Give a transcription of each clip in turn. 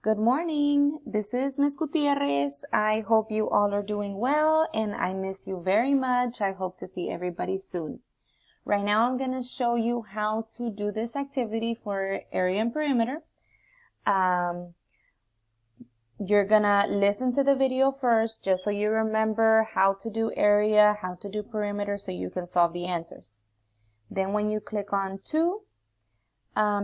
Good morning. This is Ms. Gutierrez. I hope you all are doing well and I miss you very much. I hope to see everybody soon. Right now I'm going to show you how to do this activity for area and perimeter. You're going to listen to the video first just so you remember how to do area, how to do perimeter so you can solve the answers. Then when you click on 2,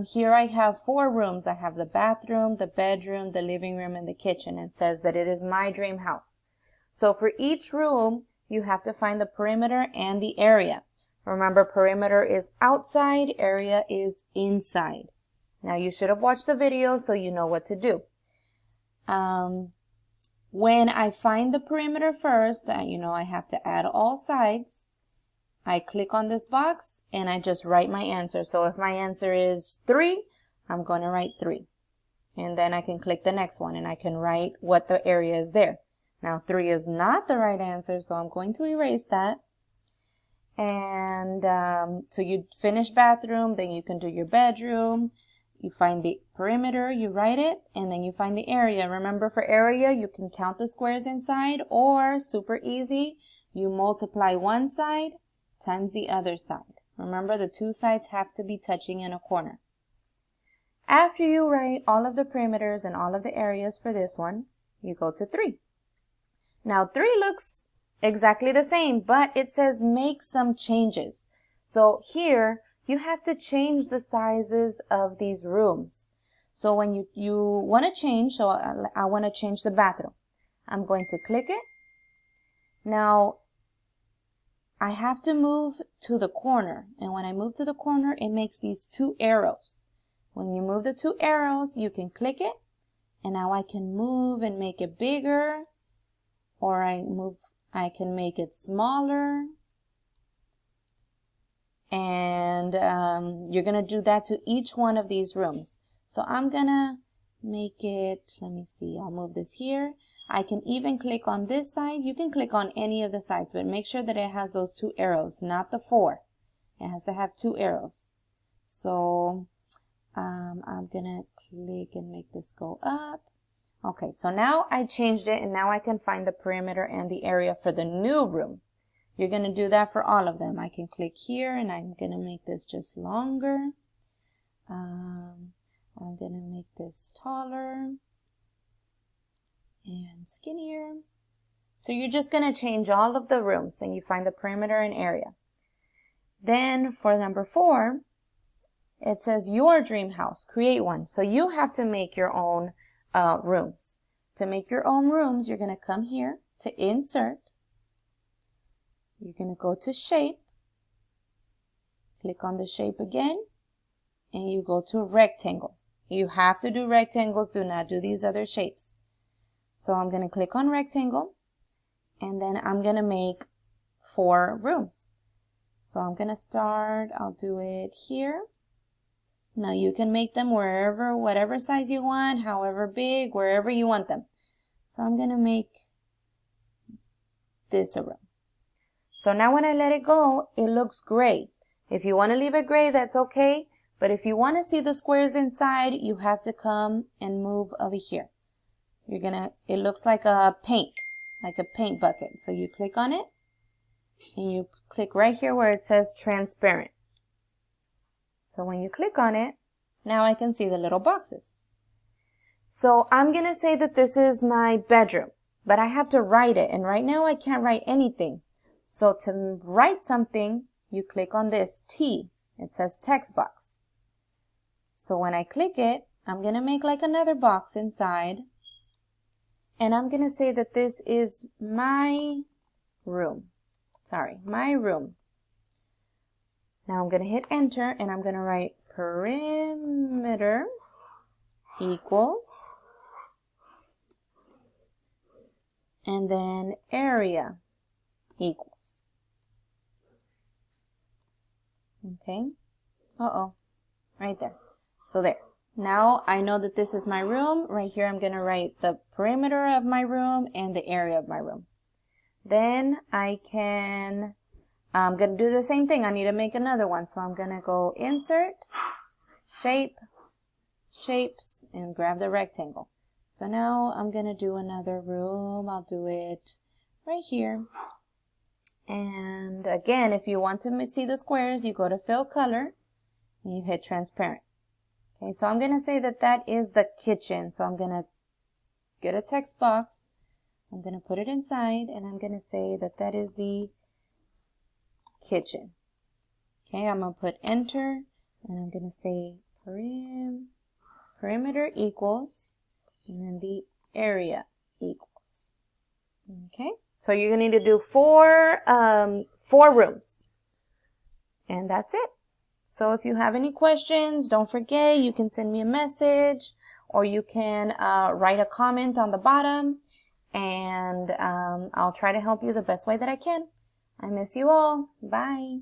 here I have 4 rooms. I have the bathroom, the bedroom, the living room, and the kitchen. It says that it is my dream house. So for each room, you have to find the perimeter and the area. Remember, perimeter is outside, area is inside. Now you should have watched the video so you know what to do. When I find the perimeter first, I have to add all sides. I click on this box and I just write my answer. So if my answer is 3, I'm going to write 3. And then I can click the next one and I can write what the area is there. Now 3 is not the right answer, so I'm going to erase that. And so you finish bathroom, then you can do your bedroom. You find the perimeter, you write it, and then you find the area. Remember, for area, you can count the squares inside, or super easy, you multiply one side times the other side. Remember, the 2 sides have to be touching in a corner. After you write all of the perimeters and all of the areas for this one, you go to 3. Now 3 looks exactly the same, but it says make some changes. So here, you have to change the sizes of these rooms. So when you want to change, so I want to change the bathroom. I'm going to click it. Now, I have to move to the corner, and when I move to the corner, it makes these 2 arrows. When you move the 2 arrows, you can click it, and now I can move and make it bigger, or I can make it smaller, and you're going to do that to each one of these rooms. So I'm going to make it, let me see, I'll move this here. I can even click on this side. You can click on any of the sides, but make sure that it has those 2 arrows, not the 4. It has to have 2 arrows. So I'm gonna click and make this go up. Okay, so now I changed it, and now I can find the perimeter and the area for the new room. You're gonna do that for all of them. I can click here, and I'm gonna make this just longer. I'm gonna make this taller and skinnier. So you're just going to change all of the rooms and you find the perimeter and area. Then for number 4, it says your dream house, create one. So you have to make your own rooms. To make your own rooms, you're going to come here to insert. You're going to go to shape, click on the shape again, and you go to rectangle. You have to do rectangles, do not do these other shapes. So I'm going to click on rectangle, and then I'm going to make 4 rooms. So I'm going to start, I'll do it here. Now you can make them wherever, whatever size you want, however big, wherever you want them. So I'm going to make this a room. So now when I let it go, it looks gray. If you want to leave it gray, that's okay. But if you want to see the squares inside, you have to come and move over here. It looks like a paint bucket. So you click on it and you click right here where it says transparent. So when you click on it, now I can see the little boxes. So I'm going to say that this is my bedroom, but I have to write it. And right now I can't write anything. So to write something, you click on this T. It says text box. So when I click it, I'm going to make like another box inside. And I'm going to say that this is my room. My room. Now I'm going to hit enter and I'm going to write perimeter equals, and then area equals. Okay. Right there. So there. Now I know that this is my room. Right here I'm going to write the perimeter of my room and the area of my room. Then I'm going to do the same thing. I need to make another one. So I'm going to go insert, shape, shapes, and grab the rectangle. So now I'm going to do another room. I'll do it right here. And again, if you want to see the squares, you go to fill color and you hit transparent. Okay, so I'm going to say that that is the kitchen. So I'm going to get a text box. I'm going to put it inside and I'm going to say that that is the kitchen. Okay, I'm going to put enter and I'm going to say perimeter equals, and then the area equals. Okay, so you're going to need to do four rooms. And that's it. So if you have any questions, don't forget, you can send me a message or you can write a comment on the bottom, and I'll try to help you the best way that I can. I miss you all. Bye.